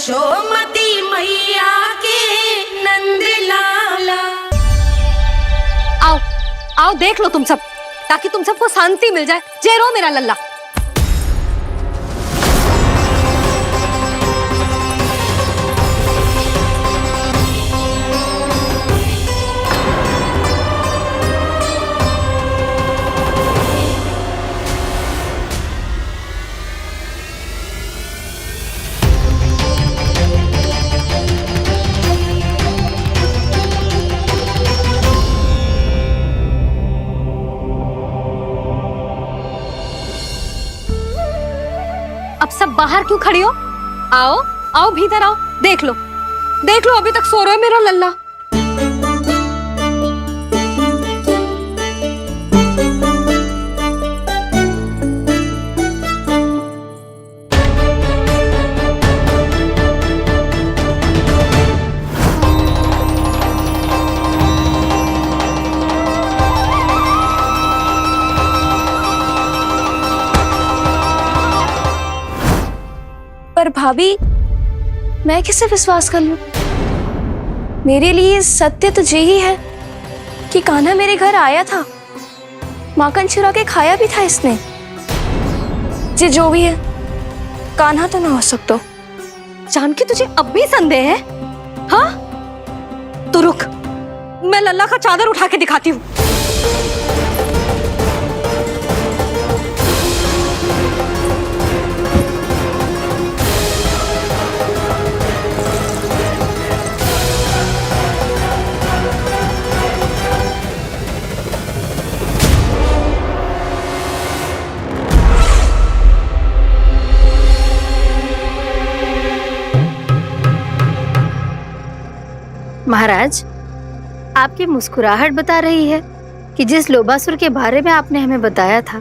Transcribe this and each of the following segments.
यशोमती मैया के नंद लाला। आओ आओ देख लो तुम सब, ताकि तुम सबको शांति मिल जाए। जय रो मेरा लल्ला। अब सब बाहर क्यों खड़ी हो? आओ आओ भीतर आओ, देख लो अभी तक सो रहा है मेरा लल्ला। पर भाभी, मैं किसे विश्वास कर लूं? मेरे लिए सत्य तो यही है कि कान्हा मेरे घर आया था, माखन चुरा के खाया भी था इसने। ये जो भी है, कान्हा तो ना हो सकता। जानकी तुझे अब भी संदेह है? हाँ तो रुक, मैं लल्ला का चादर उठा के दिखाती हूँ। महाराज, आपकी मुस्कुराहट बता रही है कि जिस लोबासुर के बारे में आपने हमें बताया था,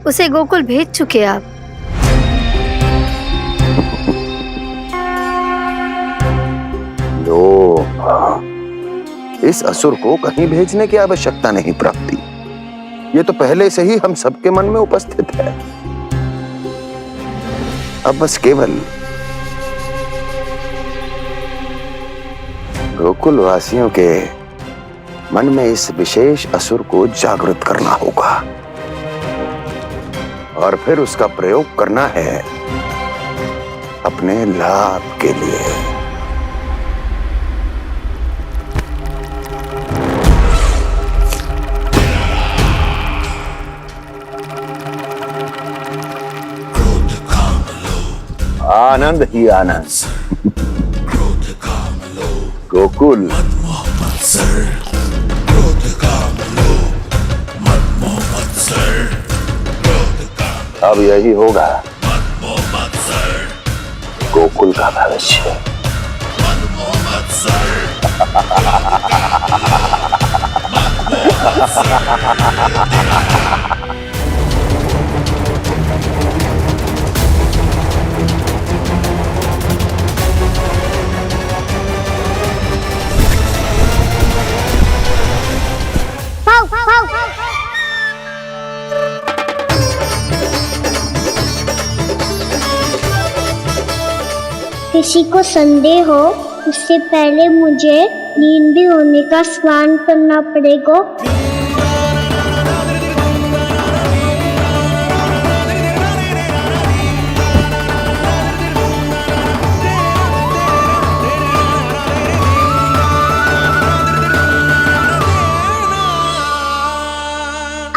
उसे गोकुल भेज चुके आप। लो, इस असुर को कहीं भेजने की आवश्यकता नहीं प्राप्ति। ये तो पहले से ही हम सबके मन में उपस्थित है। अब बस केवल गोकुल वासियों के मन में इस विशेष असुर को जागृत करना होगा और फिर उसका प्रयोग करना है अपने लाभ के लिए। आनंद ही आनंद। गोकुल अब यही होगा गोकुल का भविष्य। किसी को संदेह हो, उससे पहले मुझे नींद भी होने का स्नान करना पड़ेगा।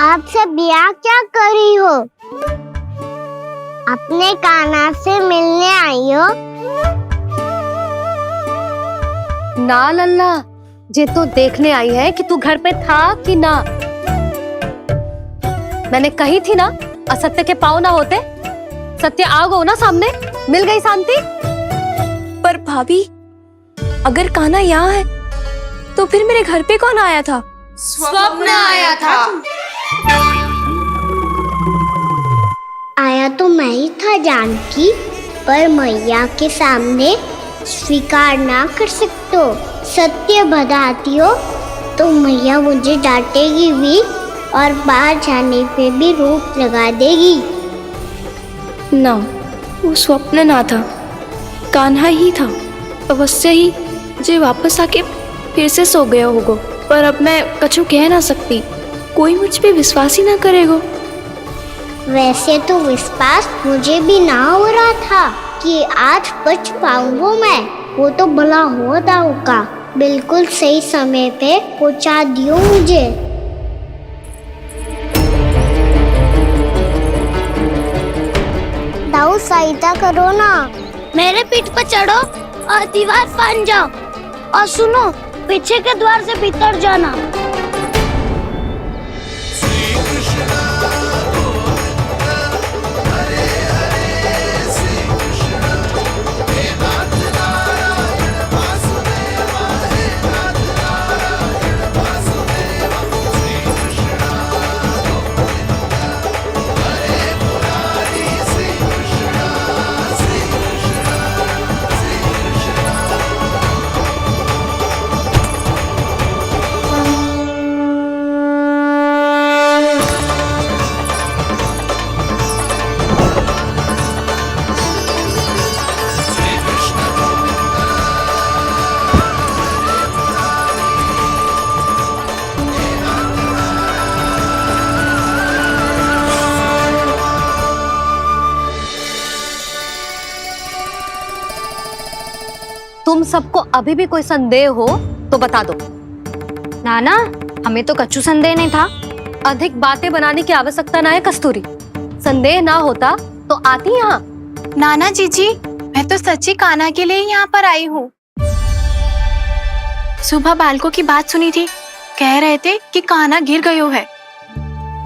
आप सब यहाँ क्या कर रही हो? अपने कान्हा से मिलने आई हो? ना लल्ला, जे तो देखने आई है कि तू घर पे था कि ना। मैंने कही थी ना, असत्य के पांव ना होते। सत्य आ गो ना सामने, मिल गई शांति। पर भाभी, अगर कान्हा यहाँ है तो फिर मेरे घर पे कौन आया था? स्वप्न आया था। आया तो मैं ही था जानकी, पर मैया के सामने स्वीकार ना कर सकते हो। सत्य बताती हो तो मैया मुझे डांटेगी भी और बाहर जाने पे भी रोक लगा देगी। ना, वो स्वप्न ना था। कान्हा ही था। अवश्य ही जे वापस आके फिर से सो गया होगा, पर अब मैं कछु कह ना सकती। कोई मुझ पे विश्वास ही ना करेगा। वैसे तो विश्वास मुझे भी ना हो रहा था कि आज बच पाऊंगा मैं। वो तो भला हो दाऊ का, बिल्कुल सही समय पे पहुंचा दियो मुझे। दाऊ सहायता करो ना। मेरे पीठ पर चढ़ो और दीवार फांद जाओ, और सुनो, पीछे के द्वार से भीतर जाना। तुम सबको अभी भी कोई संदेह हो तो बता दो। नाना, हमें तो कच्चू संदेह नहीं था। अधिक बातें बनाने की आवश्यकता ना है कस्तूरी। संदेह ना होता तो आती यहाँ। नाना जीजी, मैं तो सच्ची कान्हा के लिए यहाँ पर आई हूँ। सुबह बालकों की बात सुनी थी, कह रहे थे कि कान्हा गिर गयो है,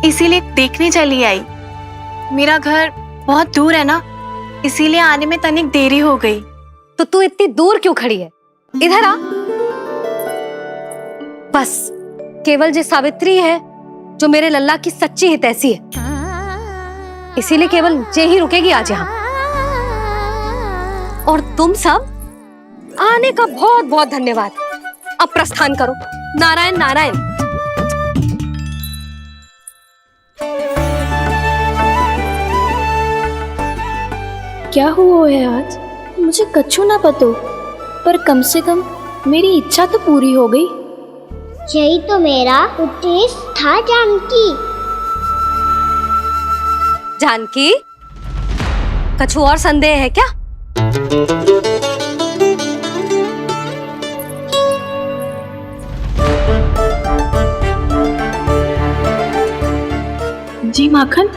इसीलिए देखने चली आई। मेरा घर बहुत दूर है ना, इसीलिए आने में तनिक देरी हो गई। तो तू इतनी दूर क्यों खड़ी है? इधर आ। बस केवल जे सावित्री है जो मेरे लल्ला की सच्ची हितैषी है, इसीलिए केवल जे ही रुकेगी आज यहाँ। और तुम सब आने का बहुत बहुत धन्यवाद। अब प्रस्थान करो। नारायण नारायण। क्या हुआ है आज? मुझे कछु ना पतो, पर कम से कम मेरी इच्छा तो पूरी हो गई। यही तो मेरा उद्देश्य था जानकी। जानकी, कछु और संदेह है क्या? जी माखन,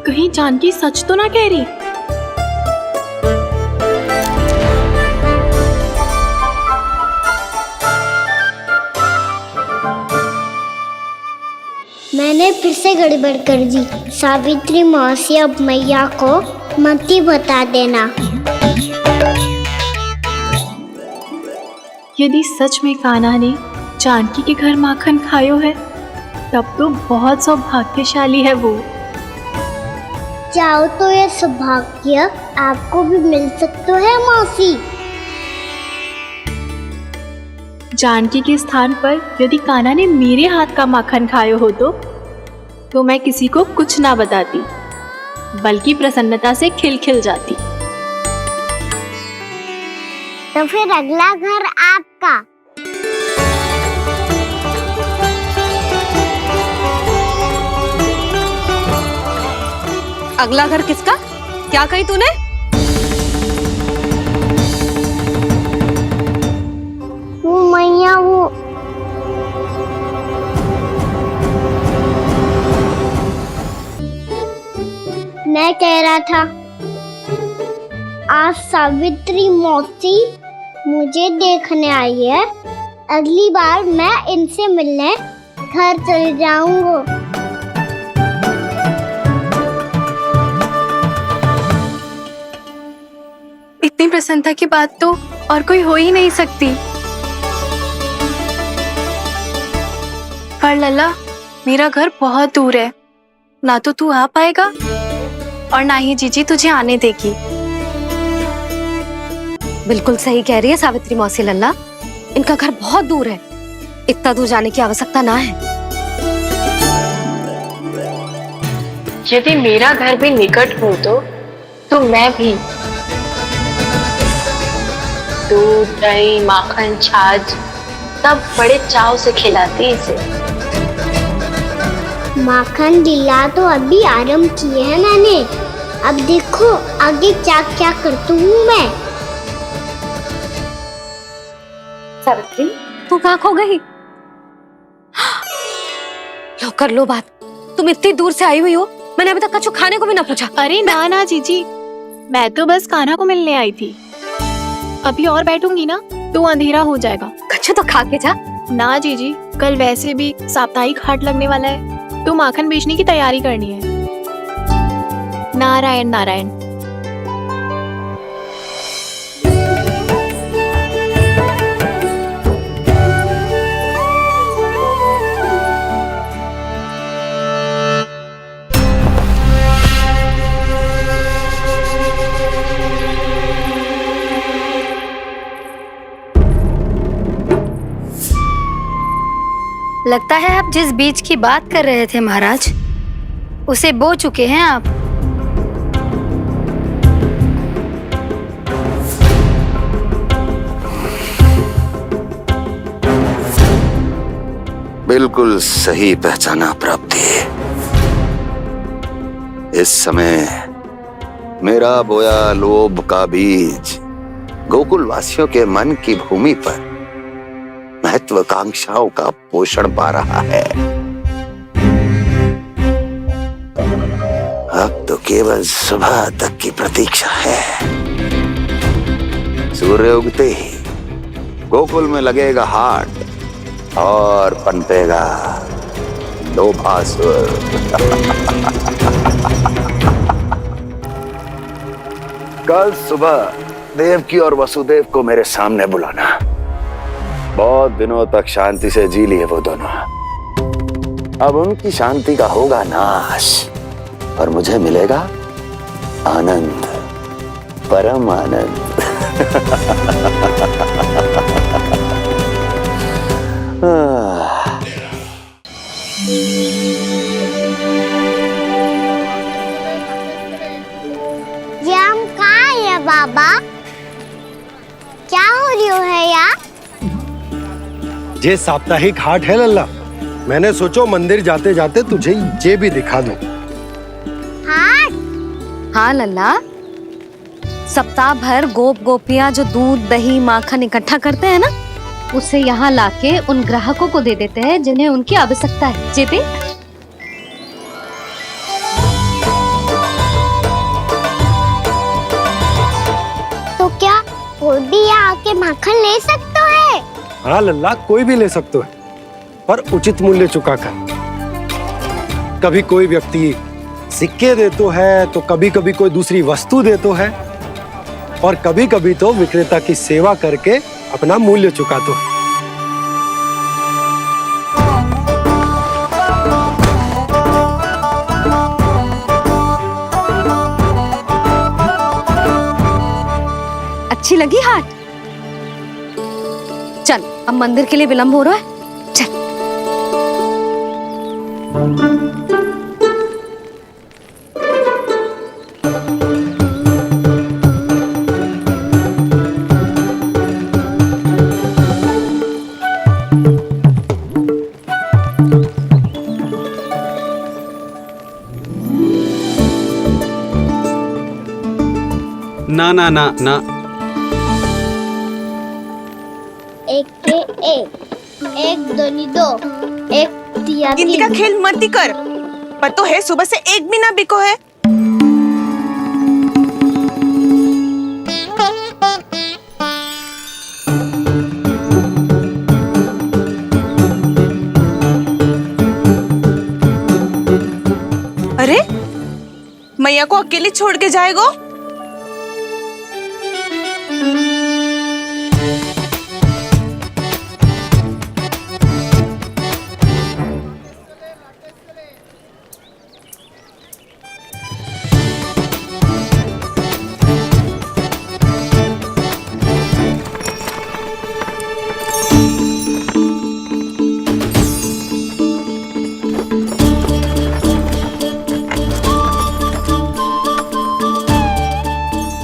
कहीं जानकी सच तो ना कह रही? मैंने फिर से गड़बड़ कर दी। सावित्री मौसी अब मैया को मत ही बता देना। यदि सच में कान्हा ने जानकी के घर माखन खायो है, तब तो बहुत सौभाग्यशाली है वो। चाहो तो ये सौभाग्य आपको भी मिल सकता है मौसी। जानकी के स्थान पर यदि कान्हा ने मेरे हाथ का माखन खायो हो तो मैं किसी को कुछ ना बताती, बल्कि प्रसन्नता से खिलखिल जाती। तो फिर अगला घर आपका। अगला घर किसका? क्या कही तूने? वो मैया, वो मैं कह रहा था, आज सावित्री मौसी मुझे देखने आई है। अगली बार मैं इनसे मिलने घर चले जाऊंगा। इतनी प्रसन्नता की बात तो और कोई हो ही नहीं सकती। पर लल्ला, मेरा घर बहुत दूर है, ना तो तू आ पाएगा और ना ही जीजी तुझे आने देगी। बिल्कुल सही कह रही है सावित्री मौसी लल्ला, इनका घर बहुत दूर है, इतना दूर जाने की आवश्यकता ना है। यदि मेरा घर भी निकट हो तो मैं भी। दूध, दही, माखन, छाछ सब बड़े चाव से खिलाती इसे। माखन दिला तो अभी आरंभ किए हैं मैंने, अब देखो आगे क्या क्या करती हूँ मैं। सावित्री, तू कहाँ खो गई? लो कर लो बात। तुम इतनी दूर से आई हुई हो, मैंने अभी तक कछु खाने को भी ना पूछा। अरे ना ना जीजी, मैं तो बस कान्हा को मिलने आई थी। अभी और बैठूंगी ना तो अंधेरा हो जाएगा। कछु तो खा के जा। ना जीजी, कल वैसे भी साप्ताहिक हाट लगने वाला है तो माखन बेचने की तैयारी करनी है। नारायण नारायण। लगता है आप जिस बीज की बात कर रहे थे महाराज, उसे बो चुके हैं आप। बिल्कुल सही पहचाना प्राप्ति। इस समय मेरा बोया लोभ का बीज गोकुल वासियों के मन की भूमि पर महत्वाकांक्षाओं का पोषण पा रहा है। अब तो केवल सुबह तक की प्रतीक्षा है। सूर्य उगते ही गोकुल में लगेगा हाट और पनपेगा लोभासुर। कल सुबह देवकी और वसुदेव को मेरे सामने बुलाना। बहुत दिनों तक शांति से जी लिए वो दोनों, अब उनकी शांति का होगा नाश और मुझे मिलेगा आनंद, परम आनंद। ये हम कहाँ है बाबा? क्या हो रही है यार? ये साप्ताहिक हाट है लल्ला। मैंने सोचो मंदिर जाते जाते तुझे ये भी दिखा दूं। हाट? हाँ लल्ला, सप्ताह भर गोप गोपियां जो दूध, दही, माखन इकट्ठा करते हैं ना, उसे यहाँ लाके उन ग्राहकों को दे देते हैं जिन्हें उनकी आवश्यकता है। जेपी, तो क्या कोई भी यहाँ आके माखन ले सकता है? हाँ लल्ला, कोई भी ले सकते है, पर उचित मूल्य चुकाकर। कभी कोई व्यक्ति सिक्के देतो है तो कभी कभी कोई दूसरी वस्तु देतो है और कभी कभी तो विक्रेता की सेवा करके अपना मूल्य चुकातो है। अच्छी लगी हाट? चल, अब मंदिर के लिए विलंब हो रहा है। चल। ना ना ना ना, एक के एक दोनी दो, एक दिया गिनती का खेल मत ही कर। पतो है सुबह से एक भी ना बिको है। अरे मैया को अकेले छोड़ के जाएगो?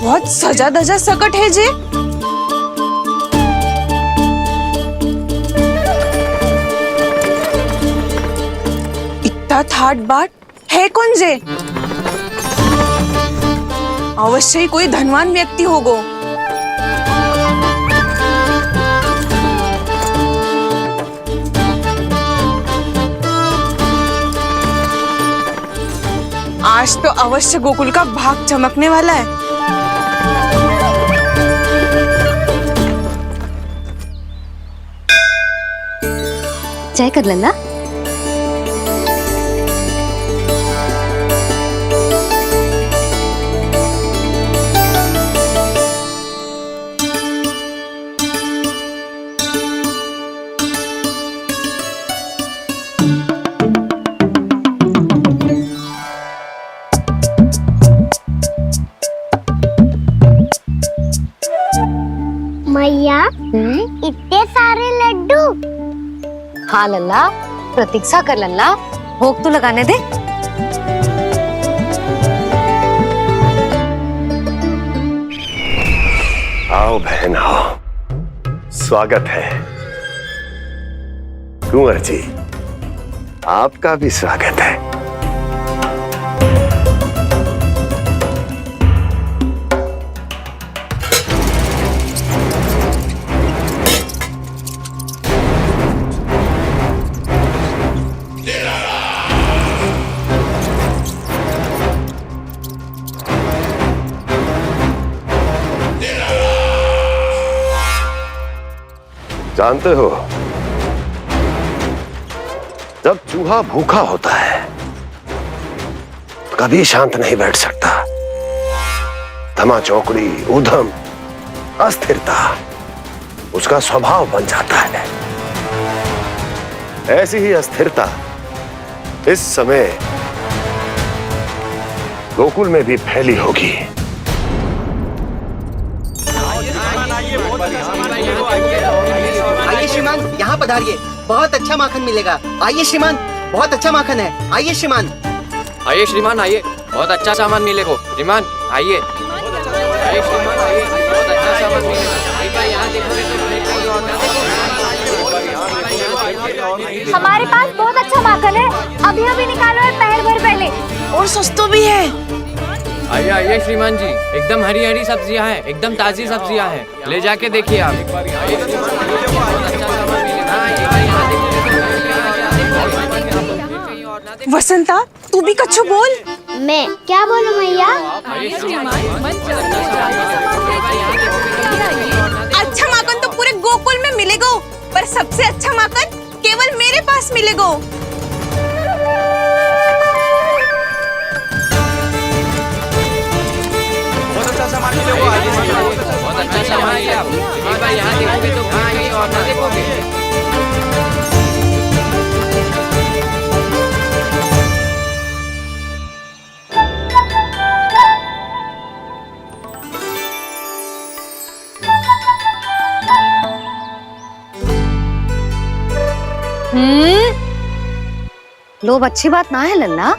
बहुत सजा धजा सकट है जे। एवढा थाटबाट है कौन जे? अवश्य ही कोई धनवान व्यक्ति होगो। आज तो अवश्य गोकुल का भाग चमकने वाला है। चाय कर लल्ला। मैया इतने सारे लड्डू। हाँ लल्ला, प्रतीक्षा कर लल्ला, भोग तो लगाने दे। आओ बहन आओ, स्वागत है। कुंवर जी, आपका भी स्वागत है। जानते हो, जब चूहा भूखा होता है कभी शांत नहीं बैठ सकता। धमा चौकड़ी, उधम, अस्थिरता उसका स्वभाव बन जाता है। ऐसी ही अस्थिरता इस समय गोकुल में भी फैली होगी। आइए श्रीमान, यहाँ पधारिए, बहुत अच्छा माखन मिलेगा। आइए श्रीमान, बहुत अच्छा माखन है। आइए श्रीमान। आइए श्रीमान, आइए, बहुत अच्छा सामान मिलेगा। श्रीमान आइए, आइए श्रीमान, आइए, बहुत अच्छा सामान मिलेगा। एक बार यहाँ देखोगे तो हमारे पास बहुत अच्छा माखन है, अभी अभी निकालो है, पहर भर पहले, और सस्तो भी है। आइए आइए श्रीमान जी, एकदम हरी हरी सब्जियां हैं, एकदम ताजी सब्जियां हैं, ले जाके देखिए आप। वसंता, तू भी कछु बोल। मैं क्या बोलूं मैया? अच्छा माखन तो पूरे गोकुल में मिलेगा, पर सबसे अच्छा माखन केवल मेरे पास मिलेगा। बहुत अच्छा सामान मिलेगा। एक बार यहाँ देखोगे तो कहीं और ना देखोगे। लोभ अच्छी बात ना है लल्ला।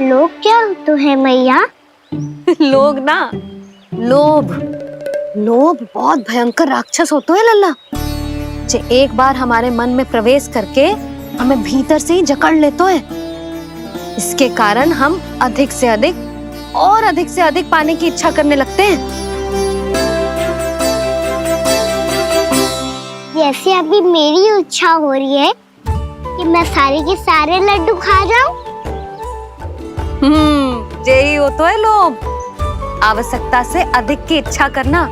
लोग क्या तो है मैया? लोग ना, लोभ। लोभ बहुत भयंकर राक्षस होता है लल्ला, जो एक बार हमारे मन में प्रवेश करके हमें भीतर से ही जकड़ लेता है। इसके कारण हम अधिक से अधिक और अधिक से अधिक पाने की इच्छा करने लगते हैं। जैसे अभी मेरी इच्छा हो रही है कि मैं सारे के सारे लड्डू खा जाऊं। यही होता है लोभ, आवश्यकता से अधिक की इच्छा करना।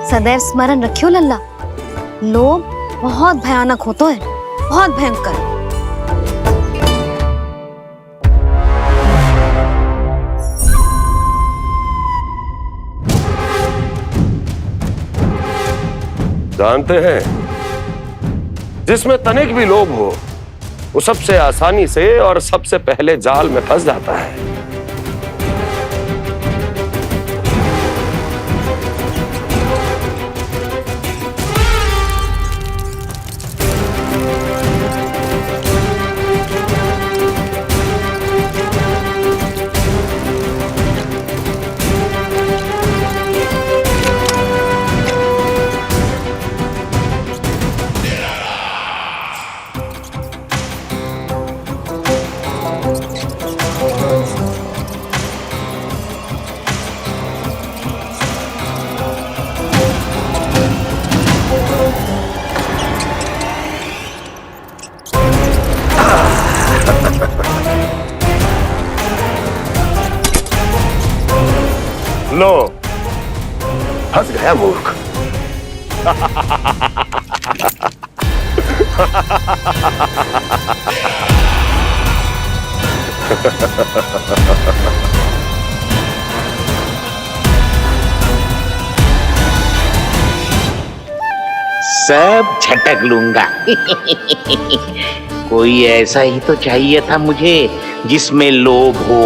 सदैव स्मरण रखियो लल्ला, लोभ बहुत भयानक होता है, बहुत भयंकर। जानते हैं, जिसमें तनिक भी लोभ हो वो सबसे आसानी से और सबसे पहले जाल में फंस जाता है। लो, फंस गया मूर्ख। सब झटक लूंगा। कोई ऐसा ही तो चाहिए था मुझे जिसमें लोभ हो।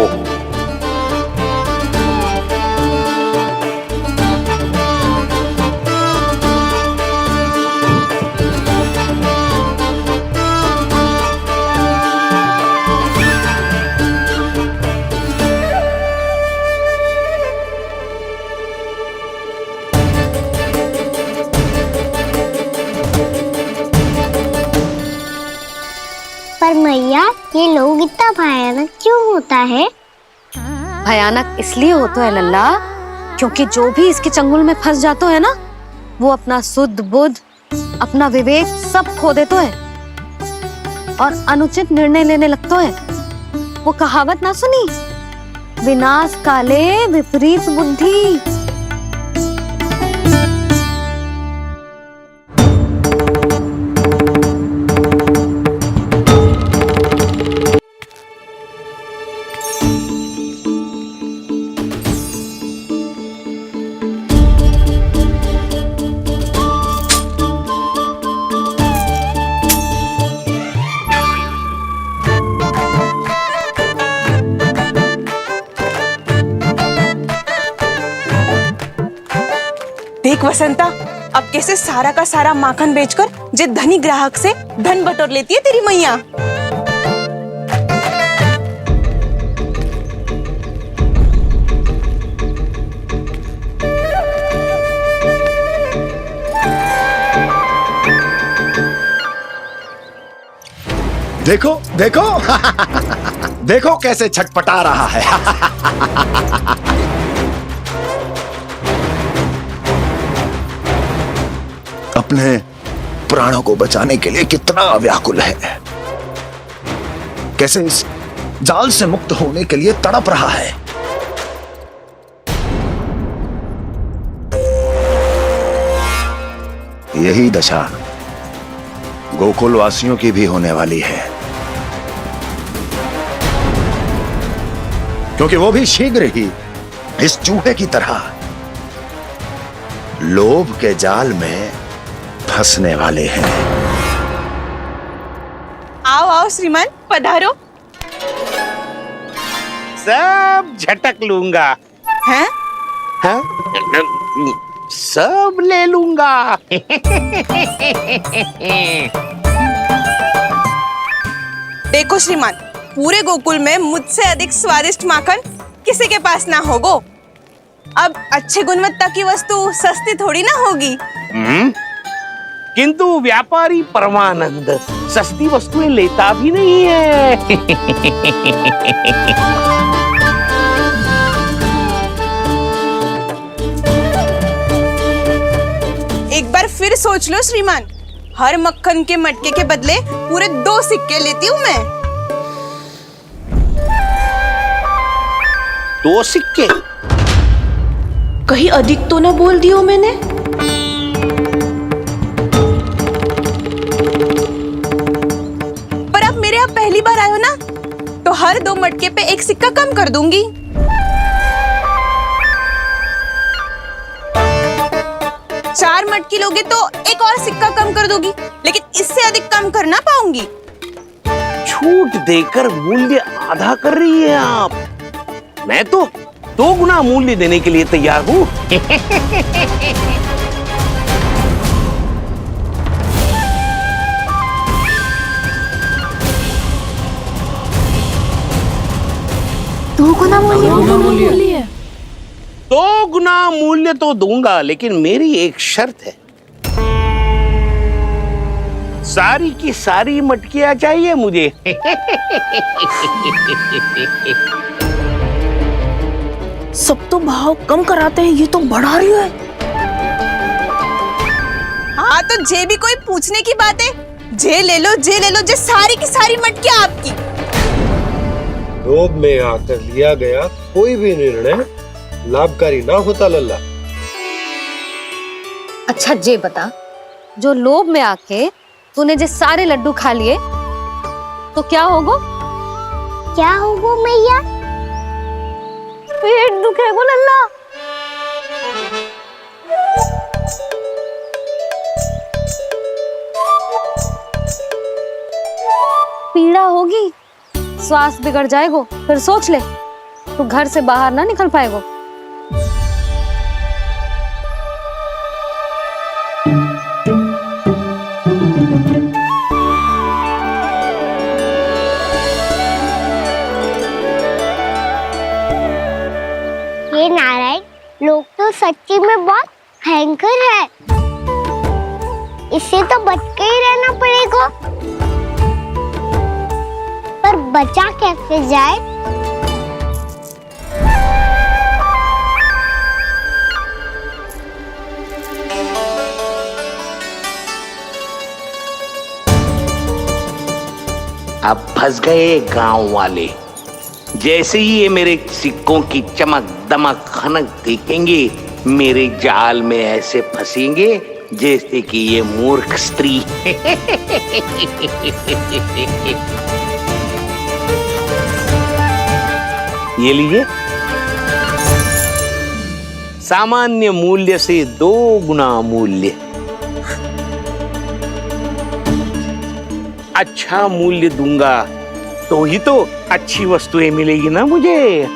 पर मैया, ये लोग इतना भयानक क्यों होता है? भयानक इसलिए होता है लल्ला, क्योंकि जो भी इसके चंगुल में फंस जाता है ना, वो अपना शुद्ध बुद्ध, अपना विवेक सब खो देता है और अनुचित निर्णय लेने लगता है। वो कहावत ना सुनी, विनाश काले विपरीत बुद्धि। देख वसंता, अब कैसे सारा का सारा माखन बेचकर जे धनी ग्राहक से धन बटोर लेती है तेरी मैया। देखो देखो देखो कैसे छटपटा रहा है। अपने प्राणों को बचाने के लिए कितना व्याकुल है, कैसे इस जाल से मुक्त होने के लिए तड़प रहा है। यही दशा गोकुल वासियों की भी होने वाली है, क्योंकि वो भी शीघ्र ही इस चूहे की तरह लोभ के जाल में फंसने वाले हैं। आओ आओ श्रीमान, पधारो। सब झटक लूंगा। हैं? हाँ? सब ले लूंगा। देखो श्रीमान, पूरे गोकुल में मुझसे अधिक स्वादिष्ट माखन किसी के पास ना होगो। अब अच्छे गुणवत्ता की वस्तु सस्ती थोड़ी ना होगी। किंतु व्यापारी परमानंद सस्ती वस्तुएं लेता भी नहीं है। एक बार फिर सोच लो श्रीमान, हर मक्खन के मटके के बदले पूरे 2 सिक्के लेती हूँ मैं। 2 सिक्के? कहीं अधिक तो ना बोल दियो मैंने? पर आप मेरे यहाँ पहली बार आए हो ना, तो हर 2 मटके पे 1 सिक्का कम कर दूंगी। चार मटकी लोगे तो 1 और सिक्का कम कर दोगी, लेकिन इससे अधिक कम कर ना पाऊंगी। छूट देकर मूल्य आधा कर रही है आप। मैं तो 2 गुना मूल्य देने के लिए तैयार हूँ। दो गुना मूल्य? 2 गुना मूल्य तो दूंगा, लेकिन मेरी एक शर्त है। सारी की सारी मटकियां चाहिए मुझे। सब तो भाव कम कराते हैं, ये तो बढ़ा रही है। हाँ तो जे भी कोई पूछने की बात है, जे ले लो, जे सारी की सारी मटकियां आपकी। लोभ में आकर लिया गया कोई भी निर्णय लाभकारी ना होता लल्ला। अच्छा जे बता, जो लोभ में आके तूने जे सारे लड्डू खा लिए तो क्या होगो? क्या होगो मैया? पेट दुखेगो लल्ला। पीड़ा होगी, स्वास्थ्य बिगड़ जाएगो, फिर सोच ले तू घर से बाहर ना निकल पाएगो। ये नारायण, लोग तो सच्ची में बहुत भयंकर है। इससे तो बच के ही रहना पड़ेगा। पर बचा कैसे जाए? अब फंस गए गांव वाले। जैसे ही ये मेरे सिक्कों की चमक दमक खनक देखेंगे, मेरे जाल में ऐसे फंसेंगे जैसे कि ये मूर्ख स्त्री। ये लीजिए, सामान्य मूल्य से 2 गुना मूल्य। अच्छा मूल्य दूंगा तो ही तो अच्छी वस्तुएं मिलेगी ना मुझे।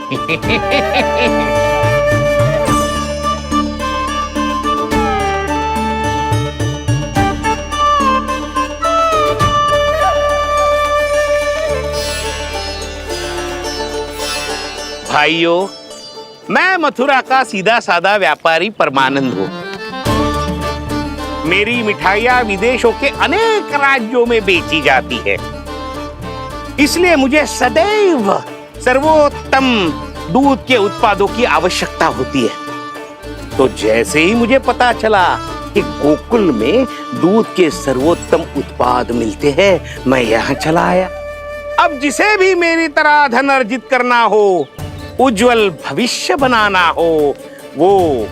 भाइयों, मैं मथुरा का सीधा साधा व्यापारी परमानंद हूं। मेरी मिठाइयां विदेशों के अनेक राज्यों में बेची जाती है, इसलिए मुझे सदैव सर्वोत्तम दूध के उत्पादों की आवश्यकता होती है। तो जैसे ही मुझे पता चला कि गोकुल में दूध के सर्वोत्तम उत्पाद मिलते हैं, मैं यहाँ चला आया। अब जिसे भी मेरी तरह धन अर्जित करना हो, उज्जवल भविष्य बनाना हो, वो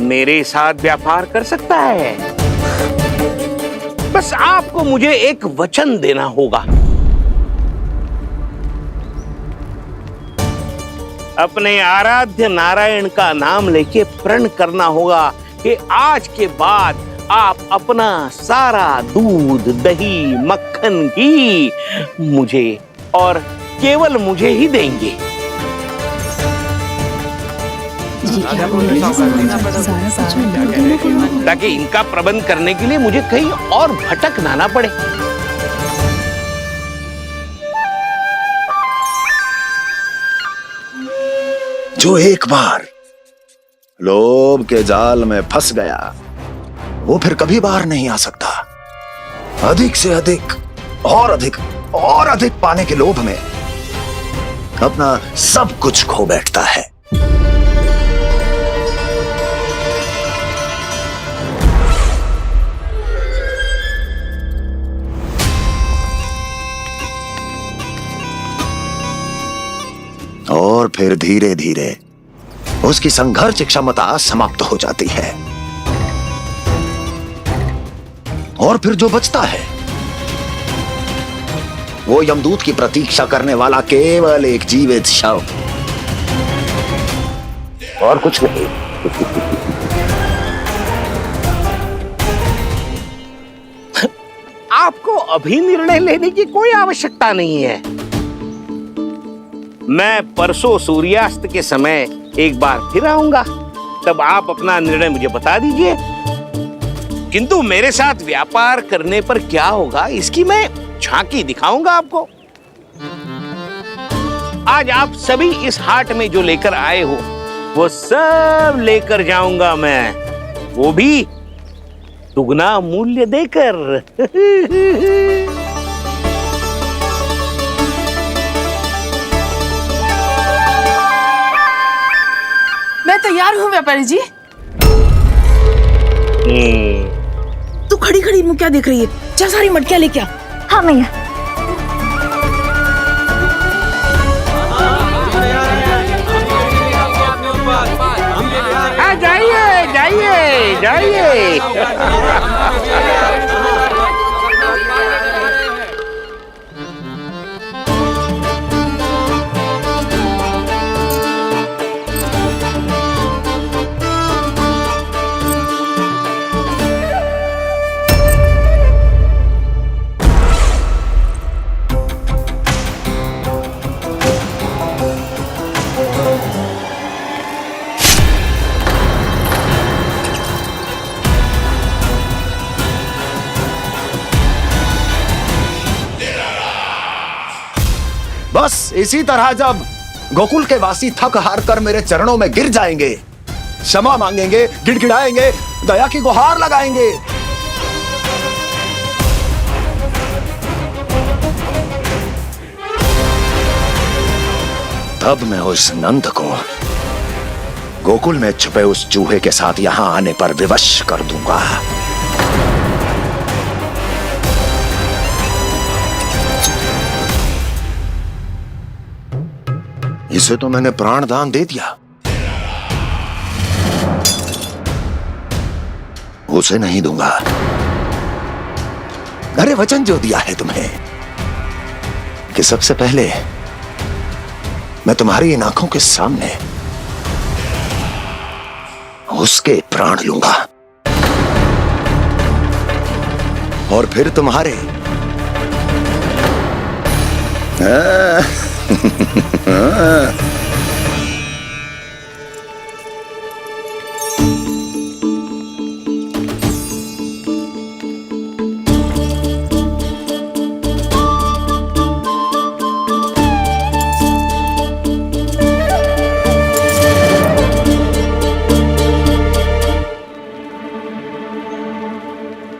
मेरे साथ व्यापार कर सकता है। बस आपको मुझे एक वचन देना होगा। अपने आराध्य नारायण का नाम लेके प्रण करना होगा कि आज के बाद आप अपना सारा दूध, दही, मक्खन, घी मुझे और केवल मुझे ही देंगे। ताकि इनका प्रबंध करने के लिए मुझे कहीं और भटकना ना पड़े। जो एक बार लोभ के जाल में फंस गया, वो फिर कभी बाहर नहीं आ सकता। अधिक से अधिक और अधिक और अधिक पाने के लोभ में अपना सब कुछ खो बैठता है। और फिर धीरे धीरे उसकी संघर्ष क्षमता समाप्त हो जाती है, और फिर जो बचता है वो यमदूत की प्रतीक्षा करने वाला केवल एक जीवित शव, और कुछ नहीं। आपको अभी निर्णय लेने की कोई आवश्यकता नहीं है। मैं परसों सूर्यास्त के समय एक बार फिर आऊंगा, तब आप अपना निर्णय मुझे बता दीजिए। किंतु मेरे साथ व्यापार करने पर क्या होगा, इसकी मैं झांकी दिखाऊंगा आपको। आज आप सभी इस हाट में जो लेकर आए हो, वो सब लेकर जाऊंगा मैं, वो भी दुगना मूल्य देकर। मैं तैयार हूँ व्यापारी जी। तू खड़ी खड़ी मुँह क्या देख रही है? चल सारी मटकियाँ लेके आ। हाँ मैया। आइए। बस इसी तरह जब गोकुल के वासी थक हार कर मेरे चरणों में गिर जाएंगे, क्षमा मांगेंगे, गिड़गिड़ाएंगे, दया की गुहार लगाएंगे, तब मैं उस नंद को गोकुल में छुपे उस चूहे के साथ यहां आने पर विवश कर दूंगा। इसे तो मैंने प्राण दान दे दिया, उसे नहीं दूंगा। अरे वचन जो दिया है तुम्हें कि सबसे पहले मैं तुम्हारी इन आंखों के सामने उसके प्राण लूंगा और फिर तुम्हारे।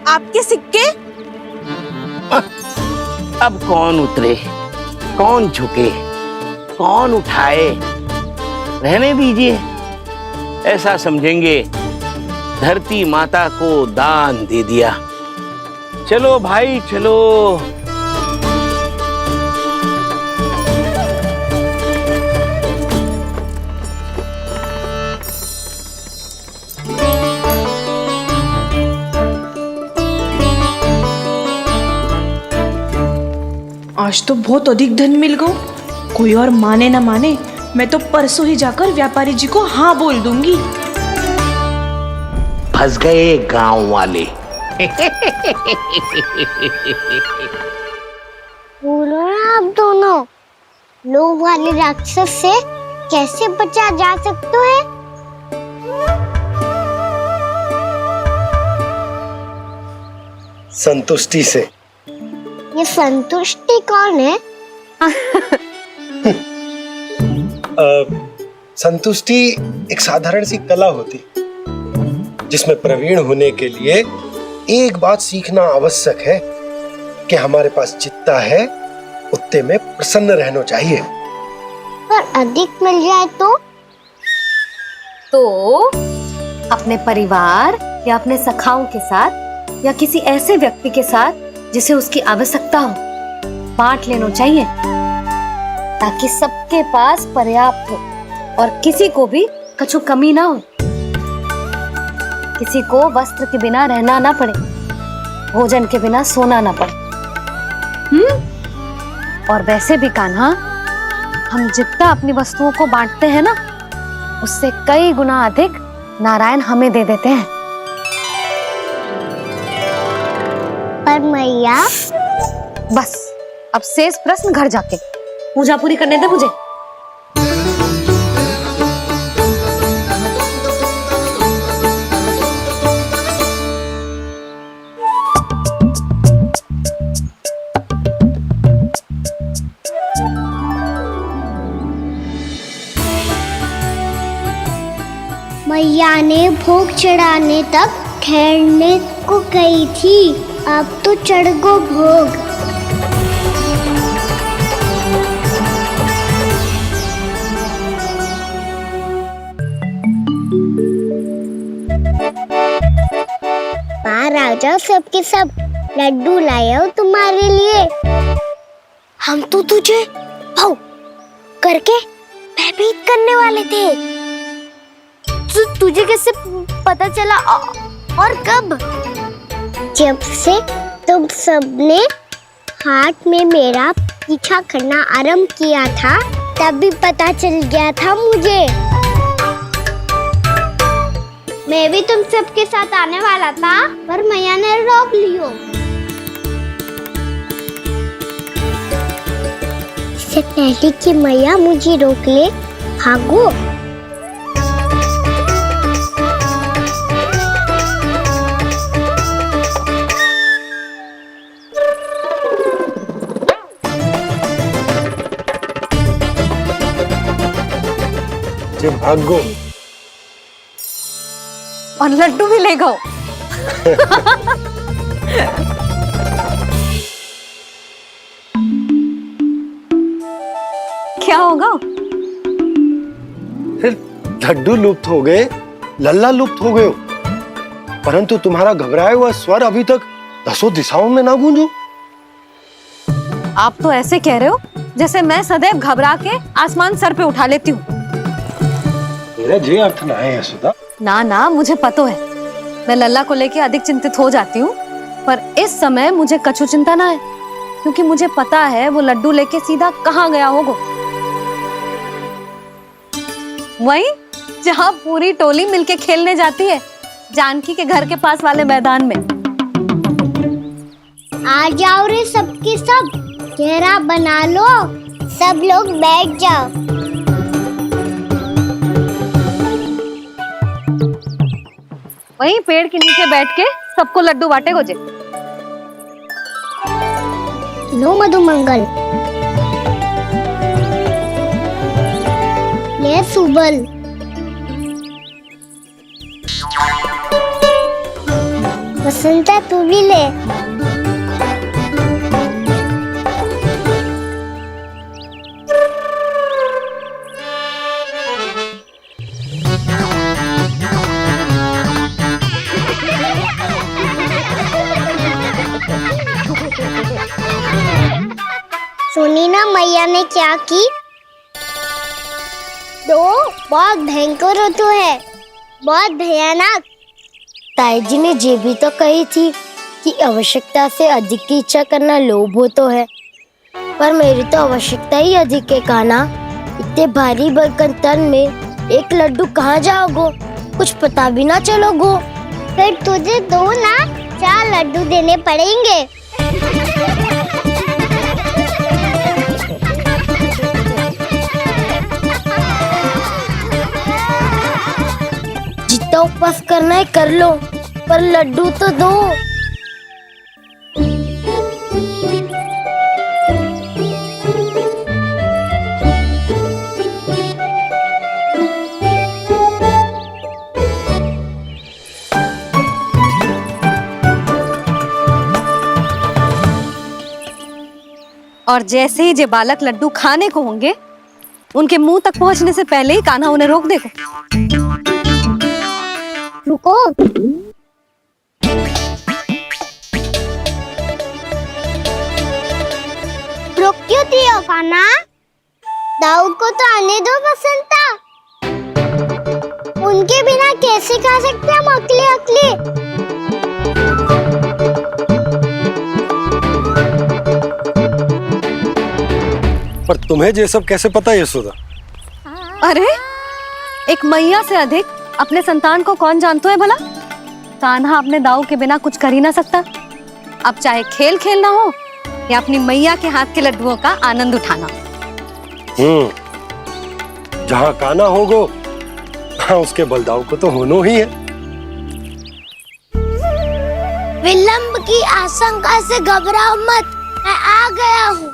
आपके सिक्के? अब कौन उतरे, कौन झुके, कौन उठाए? रहने दीजिए, ऐसा समझेंगे धरती माता को दान दे दिया। चलो भाई चलो। आज तो बहुत अधिक धन मिल गो। कोई और माने ना माने, मैं तो परसों ही जाकर व्यापारी जी को हाँ बोल दूंगी। फंस गए गांव वाले। बोलो ना आप दोनों, लोभ वाले राक्षस से कैसे बचा जा सकता है? संतुष्टि से। ये संतुष्टि कौन है? संतुष्टि एक साधारण सी कला होती जिसमें प्रवीण होने के लिए एक बात सीखना आवश्यक है कि हमारे पास जितना है उतने में प्रसन्न रहना चाहिए। पर अधिक मिल जाए तो अपने परिवार या अपने सखाओं के साथ या किसी ऐसे व्यक्ति के साथ जिसे उसकी आवश्यकता हो बांट लेना चाहिए, ताकि सबके पास पर्याप्त हो और किसी को भी कुछ कमी ना हो, किसी को वस्त्र के बिना रहना ना पड़े, भोजन के बिना सोना ना पड़े। और वैसे भी कान्हा, हम जितना अपनी वस्तुओं को बांटते हैं ना, उससे कई गुना अधिक नारायण हमें दे देते हैं। पर मैया, बस अब शेष प्रश्न घर जाके पूजा पूरी करने दे मुझे। मैया ने भोग चढ़ाने तक ठहरने को कही थी, अब तो चढ़ गो भोग। बाहर आ जाओ सबके सब, लड्डू लाया हूँ तुम्हारे लिए। हम तो तुझे भाव करके भयभीत करने वाले थे। तुझे कैसे पता चला? और कब? जब से तुम सबने हाथ में मेरा पीछा करना आरंभ किया था तभी पता चल गया था मुझे। मैं भी तुम सबके साथ आने वाला था पर मैया ने रोक लियो। इससे पहले कि मैया मुझे रोक ले, भागो। भागो और लड्डू भी ले गो। क्या होगा? लड्डू लुप्त हो गए, लल्ला लुप्त हो गए, परंतु तुम्हारा घबराया हुआ स्वर अभी तक 10 दिशाओं में ना गूंजो। आप तो ऐसे कह रहे हो जैसे मैं सदैव घबरा के आसमान सर पे उठा लेती हूँ। मेरा जे अर्थ ना है यशोदा। ना ना, मुझे पता है, मैं लल्ला को लेके अधिक चिंतित हो जाती हूँ, पर इस समय मुझे कछु चिंता ना है, क्योंकि मुझे पता है वो लड्डू लेके सीधा कहाँ गया होगा। वहीं जहाँ पूरी टोली मिलके खेलने जाती है, जानकी के घर के पास वाले मैदान में। आ जाओ रे सबके सब, घेरा बना लो, सब लोग बैठ जाओ। वहीं पेड़ के नीचे बैठ के सबको लड्डू बांटे गोजे। लो मधुमंगल, ले सुबल, वसंता तू भी ले। सुनी ना मैया ने क्या की? दो बहुत भयंकर ऋतु है, बहुत भयानक। ताई जी ने ये भी तो कही थी कि आवश्यकता से अधिक की इच्छा करना लोभ हो तो है, पर मेरी तो आवश्यकता ही अधिक है कान्हा। इतने भारी बलकन तन में एक लड्डू कहाँ जाओगो, कुछ पता भी ना चलोगो। फिर तुझे 2 ना 4 लड्डू देने पड़ेंगे। जितना उपवास करना है कर लो, पर लड्डू तो दो। और जैसे ही जे बालक लड्डू खाने को होंगे, उनके मुंह तक पहुंचने से पहले ही कान्हा उन्हें रोक देगा। रुको, रुक क्यों दिया कान्हा? दाऊद को तो आने दो बसंता, उनके बिना कैसे खा सकते हम अकेले अकेले? पर तुम्हें ये सब कैसे पता है यशोदा? अरे एक मैया से अधिक अपने संतान को कौन जानता है भला? कान्हा अपने दाऊ के बिना कुछ कर ही ना सकता। अब चाहे खेल खेलना हो या अपनी मैया के हाथ के लड्डुओं का आनंद उठाना। जहाँ कान्हा होगो वहाँ उसके बलदाऊ को तो होना ही है। विलंब की आशंका से घबराओ मत, मैं आ गया हूँ।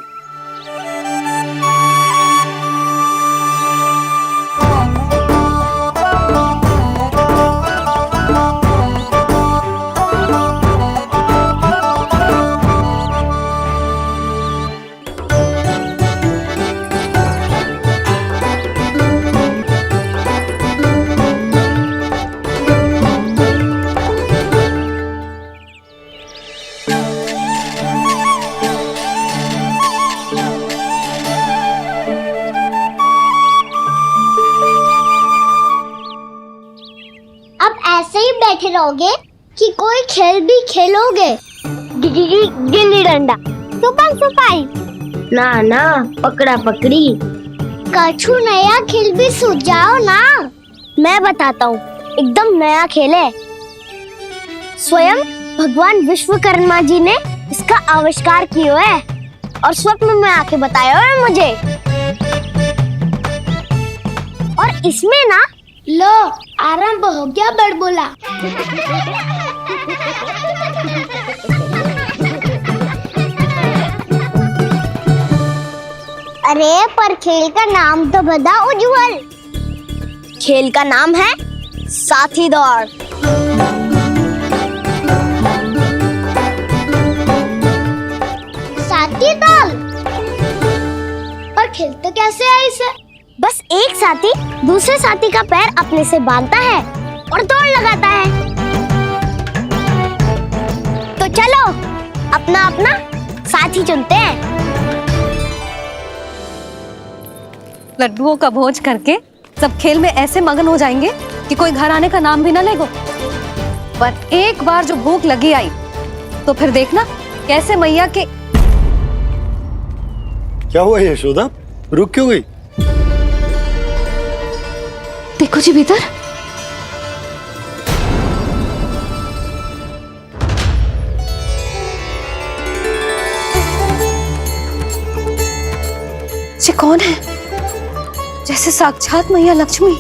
बैठे रहोगे कि कोई खेल भी खेलोगे? गिल्ली डंडा, छुपन छुपाई, ना पकड़ा पकड़ी। कछु नया खेल भी सुझाओ ना। मैं बताता हूँ, एकदम नया खेल है। स्वयं भगवान विश्वकर्मा जी ने इसका आविष्कार किया है और स्वप्न में आके बताया है मुझे। और इसमें ना, लो आरंभ हो गया बड़बोला। अरे पर खेल का नाम तो बता उज्जवल। खेल का नाम है साथी दौड़। साथी दौड़? और खेलते कैसे है इसे? बस एक साथी दूसरे साथी का पैर अपने से बांधता है और दौड़ लगाता है। तो चलो अपना अपना साथी चुनते हैं। लड्डुओं का भोज करके सब खेल में ऐसे मगन हो जाएंगे कि कोई घर आने का नाम भी ना लेगो। पर एक बार जो भूख लगी आई तो फिर देखना कैसे मैया के। क्या हुआ यशोदा, रुक क्यों गई? देखो जी भीतर। ये कौन है? जैसे साक्षात मैया लक्ष्मी।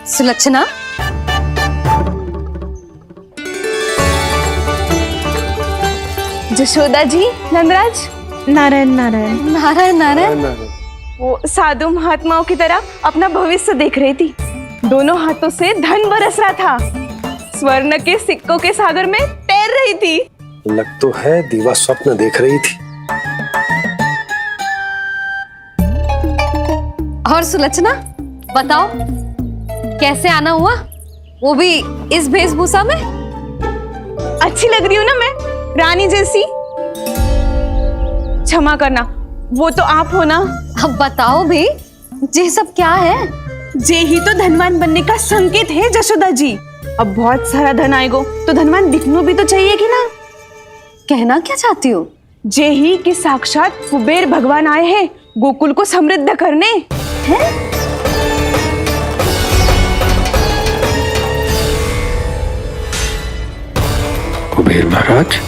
सुलक्षणा, जशोदा जी, नंदराज। नारायण नारायण नारायण नारायण। वो साधु महात्माओं की तरह अपना भविष्य देख रही थी। दोनों हाथों से धन बरस रहा था। स्वर्ण के सिक्कों के सागर में तैर रही थी। लग तो है दीवा स्वप्न देख रही थी। और सुलक्षणा बताओ, कैसे आना हुआ, वो भी इस वेशभूषा में? अच्छी लग रही हूँ ना मैं, रानी जैसी? क्षमा करना, वो तो आप हो ना। अब बताओ भी, ये सब क्या है? जे ही तो धनवान बनने का संकेत है जशोदा जी। अब बहुत सारा धन आएगा तो धनवान दिखना भी तो चाहिए कि ना। कहना क्या चाहती हो? जे ही कि साक्षात कुबेर भगवान आए हैं गोकुल को समृद्ध करने। हैं? कुबेर महाराज?